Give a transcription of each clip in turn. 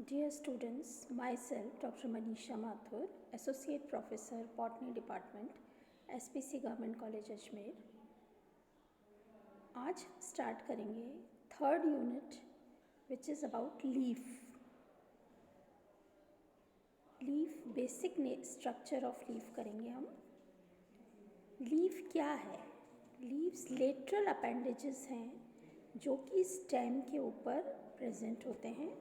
Dear students, myself Dr. Manisha Mathur, Associate Professor, Botany Department, SPC Government College Ajmer. आज start करेंगे third unit which is about leaf. Leaf basic structure of leaf करेंगे हम। Leaf क्या है? Leaves lateral appendages हैं जो कि stem के ऊपर प्रेजेंट होते हैं,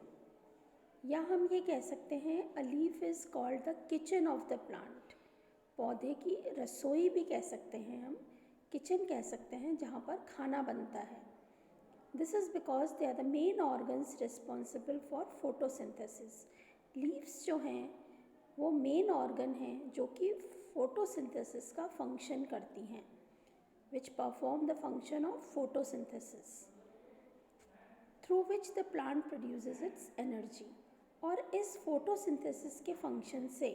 या हम ये कह सकते हैं a leaf is called the kitchen of the plant. पौधे की रसोई भी कह सकते हैं हम, किचन कह सकते हैं जहाँ पर खाना बनता है। This is because they are the main organs responsible for photosynthesis. Leaves जो हैं वो मेन ऑर्गन हैं जो कि फोटोसिंथेसिस का फंक्शन करती हैं, which perform the function of photosynthesis through which the plant produces it's energy. और इस फोटोसिंथेसिस के फंक्शन से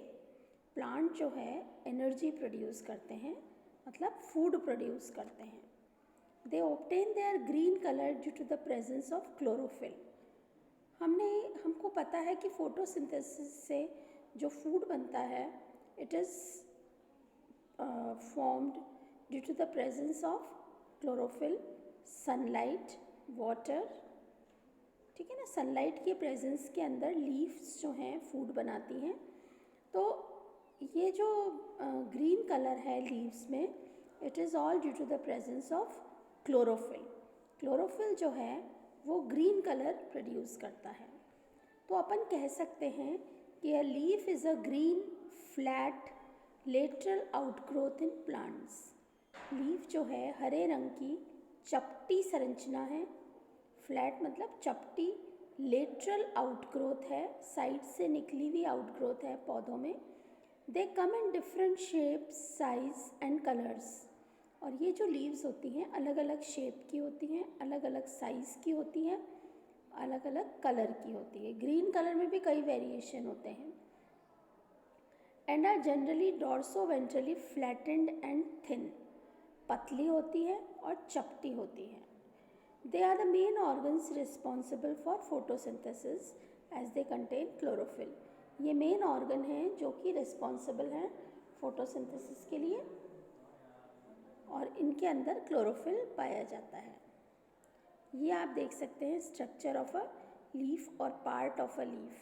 प्लांट जो है एनर्जी प्रोड्यूस करते हैं, मतलब फूड प्रोड्यूस करते हैं। They obtain their green colour due to the presence of chlorophyll. हमको पता है कि फोटोसिंथेसिस से जो फूड बनता है it is formed due to the presence of chlorophyll, sunlight, water. ठीक है ना, सनलाइट के प्रेजेंस के अंदर लीव्स जो हैं फूड बनाती हैं। तो ये जो ग्रीन कलर है लीव्स में, it is all due to the presence of chlorophyll. Chlorophyll जो है वो ग्रीन कलर प्रोड्यूस करता है। तो अपन कह सकते हैं कि a leaf is a green flat lateral outgrowth in plants. Leaf जो है हरे रंग की चपटी संरचना है। फ्लैट मतलब चपटी, लेटरल आउटग्रोथ है, साइड से निकली हुई आउटग्रोथ है पौधों में। They come in different shapes, size and colours. और ये जो लीव्स होती हैं अलग अलग शेप की होती हैं, अलग अलग साइज़ की होती हैं, अलग अलग कलर की होती है। ग्रीन कलर में भी कई वेरिएशन होते हैं। And are generally dorsoventrally flattened and thin. पतली होती है और चपटी होती है। They are the main organs responsible for photosynthesis as they contain chlorophyll. ये मेन ऑर्गन हैं जो कि रिस्पॉन्सिबल हैं फोटोसिंथेसिस के लिए, और इनके अंदर क्लोरोफिल पाया जाता है। ये आप देख सकते हैं स्ट्रक्चर ऑफ अ लीफ और पार्ट ऑफ अ लीफ।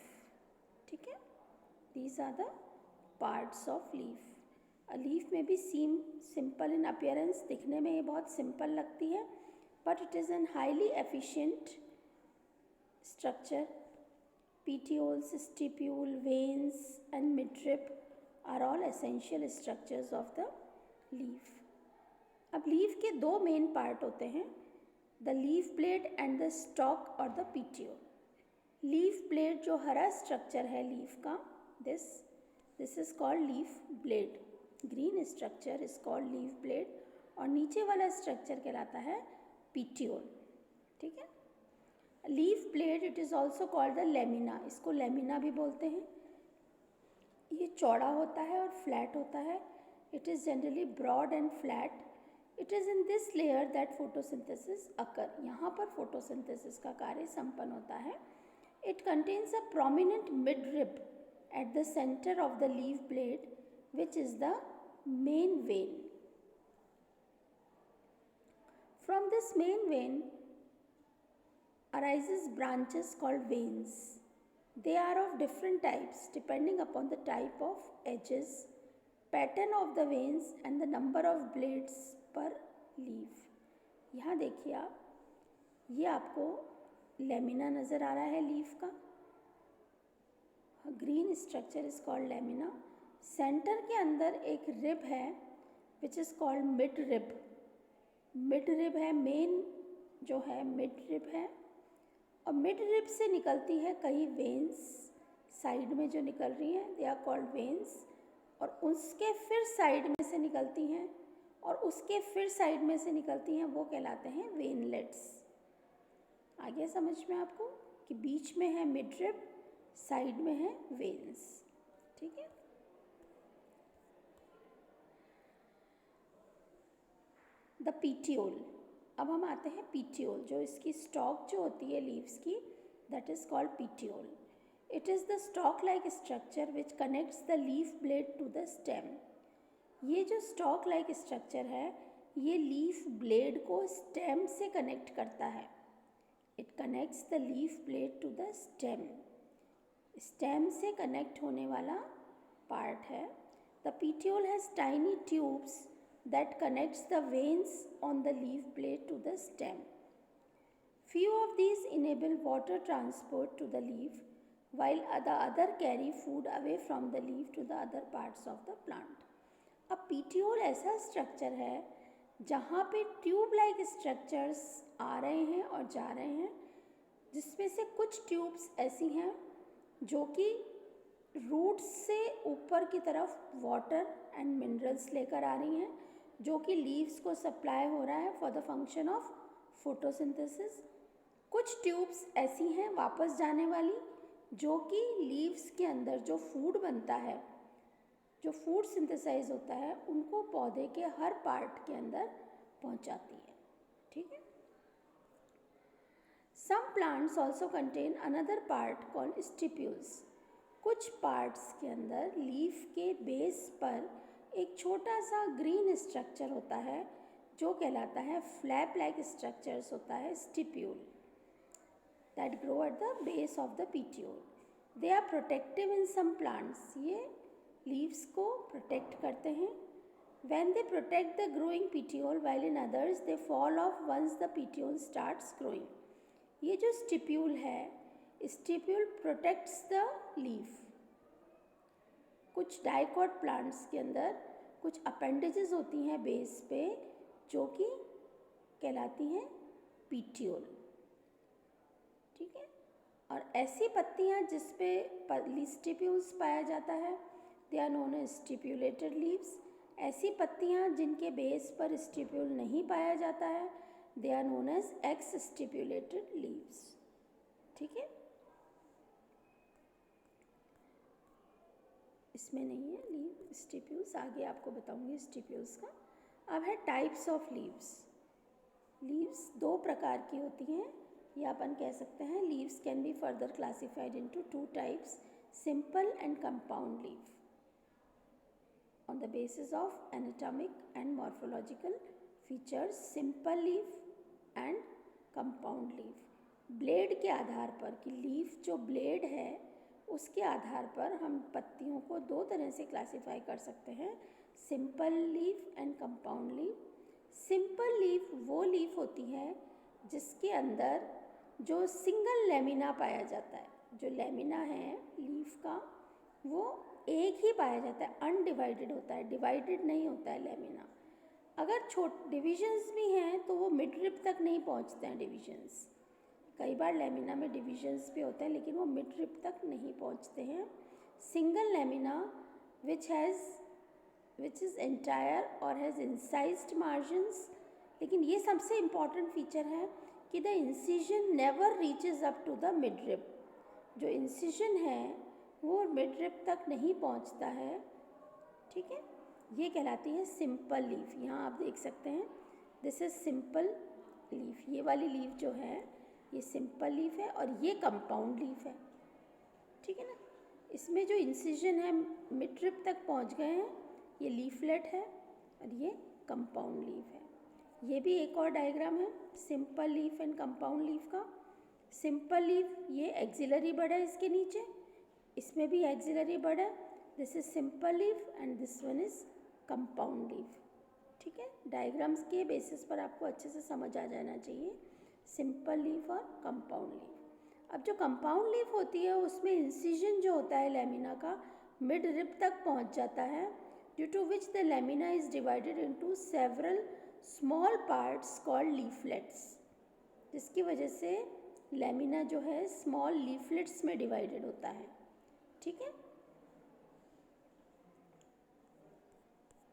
ठीक है, these are the parts of leaf. A leaf में भी सीम सिंपल इन अपीयरेंस, दिखने में ये बहुत सिंपल लगती है, but it is an highly efficient structure. Petioles, stipule, veins and midrib are all essential structures of the leaf. अब leaf के दो मेन पार्ट होते हैं, the leaf blade and the stock और द पीटियोल। लीफ ब्लेड जो हरा structure है leaf का, this is called leaf blade. Green structure is called leaf blade, और नीचे वाला स्ट्रक्चर कहलाता है पीटियोल। ठीक है, leaf blade it is also called the lamina. इसको लेमिना भी बोलते हैं। ये चौड़ा होता है और फ्लैट होता है। It is generally broad and flat. It is in this layer that photosynthesis occur. यहाँ पर फोटोसिंथेसिस का कार्य संपन्न होता है। It contains a prominent mid rib at the centre of the leaf blade which is the main vein. From this main vein arises branches called veins. They are of different types depending upon the type of edges, pattern of the veins and the number of blades per leaf. यहाँ देखिए आप, ये आपको lamina नज़र आ रहा है leaf का। Green structure is called lamina. Centre के अंदर एक रिब है which is called mid rib. Mid rib है, मेन जो है मिड रिब है, और मिड रिब से निकलती है कई वेन्स साइड में जो निकल रही हैं, दे आर कॉल्ड वेन्स। और उसके फिर साइड में से निकलती हैं, और उसके फिर साइड में से निकलती हैं, वो कहलाते हैं वेनलेट्स। आ गया समझ में आपको कि बीच में है मिड रिब, साइड में है वेन्स। ठीक है, द पीटियोल। अब हम आते हैं पीटियोल, जो इसकी स्टॉक जो होती है लीव्स की, that is called petiole. It is the stalk-like structure which connects the leaf blade to the stem. ये जो stalk-like structure है, ये leaf blade को stem से connect करता है. It connects the leaf blade to the stem. Stem से connect होने वाला part है. The petiole has tiny tubes that connects the veins on the leaf blade to the stem. Few of these enable water transport to the leaf, while the other carry food away from the leaf to the other parts of the plant. अब petiole ऐसा structure है जहाँ पे tube like structures आ रहे हैं और जा रहे हैं, जिसमें से कुछ ट्यूब्स ऐसी हैं जो कि रूट्स से ऊपर की तरफ वाटर एंड मिनरल्स लेकर आ रही हैं, जो कि लीव्स को सप्लाई हो रहा है for the function of photosynthesis. कुछ ट्यूब्स ऐसी हैं वापस जाने वाली, जो कि लीव्स के अंदर जो फूड बनता है, जो फूड सिंथेसाइज होता है, उनको पौधे के हर पार्ट के अंदर पहुंचाती है. ठीक है. Some plants also contain another part called stipules. कुछ पार्ट्स के अंदर लीफ के बेस पर एक छोटा सा ग्रीन स्ट्रक्चर होता है जो कहलाता है फ्लैप लाइक स्ट्रक्चर्स होता है stipule, that grow at the base of the petiole. They are protective in some plants. ये लीव्स को प्रोटेक्ट करते हैं. When they protect the growing petiole, while in others they fall off once the petiole starts growing. ये जो stipule है, stipule protects the leaf. कुछ dicot plants के अंदर कुछ अपेंडेजेस होती हैं बेस पे जो कि कहलाती हैं पीटियोल. ठीक है. और ऐसी पत्तियां जिस पे स्टिप्यूल्स पाया जाता है, they are known as stipulated leaves. ऐसी पत्तियां जिनके बेस पर स्टिप्यूल नहीं पाया जाता है, they are known as ex stipulated leaves. ठीक है. इसमें नहीं है लीव स्टिप्यूल्स, आगे आपको बताऊंगी स्टिप्यूल्स का. अब है टाइप्स ऑफ लीव्स. लीव्स दो प्रकार की होती हैं, या अपन कह सकते हैं leaves can be further classified into two types, simple and compound leave, on the basis of anatomic and morphological features. simple leaf and compound leaf. Blade के आधार पर कि लीफ जो ब्लेड है उसके आधार पर हम पत्तियों को दो तरह से क्लासिफाई कर सकते हैं, simple leaf and compound leaf. Simple leaf वो लीफ होती है जिसके अंदर जो सिंगल लेमिना पाया जाता है. जो लेमिना है लीफ का वो एक ही पाया जाता है, अनडिवाइडेड होता है, डिवाइडेड नहीं होता है लेमिना. अगर डिविजन्स भी हैं तो वो मिड रिब तक नहीं पहुंचते हैं डिविजन्स. कई बार लेमिना में डिविजन्स भी होते हैं लेकिन वो मिड रिब तक नहीं पहुंचते हैं. Single lamina which is entire और हैज़ इंसाइज्ड मार्जिन्स. लेकिन ये सबसे इम्पॉर्टेंट फीचर है कि the incision never reaches up to the mid rib. जो इंसिजन है वो मिड रिब तक नहीं पहुंचता है. ठीक है. ये कहलाती है सिंपल लीफ. यहाँ आप देख सकते हैं दिस इज सिंपल लीफ. ये वाली लीफ जो है ये सिंपल लीफ है और ये कंपाउंड लीफ है. ठीक है ना. इसमें जो इंसिजन है मिड रिब तक पहुँच गए हैं, ये लीफलेट है और ये कंपाउंड लीफ है. ये भी एक और डायग्राम है simple leaf and compound leaf का. सिंपल लीफ ये एक्सिलरी बड है इसके नीचे, इसमें भी एक्सिलरी बड है. This is simple leaf and this one is compound leaf. ठीक है. डायग्राम्स के बेसिस पर आपको अच्छे से समझ आ जाना चाहिए सिंपल लीफ और कंपाउंड लीफ. अब जो कंपाउंड लीफ होती है उसमें इंसिजन जो होता है लेमिना का मिड रिब तक पहुंच जाता है, due to which the lamina is divided into several small parts called leaflets. जिसकी वजह से लेमिना जो है स्मॉल लीफलेट्स में डिवाइडेड होता है. ठीक है.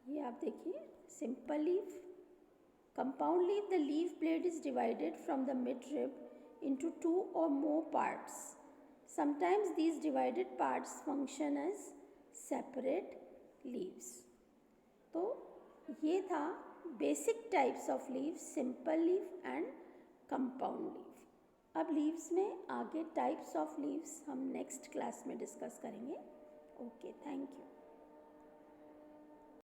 ये आप देखिए simple leaf. Compound leaf, the leaf blade is divided from the mid rib into two or more parts. Sometimes these divided parts function as separate leaves. तो ये था basic types of leave, simple leaf and compound leaf. अब leaves में आगे types of leaves हम next class में discuss करेंगे। Okay, thank you.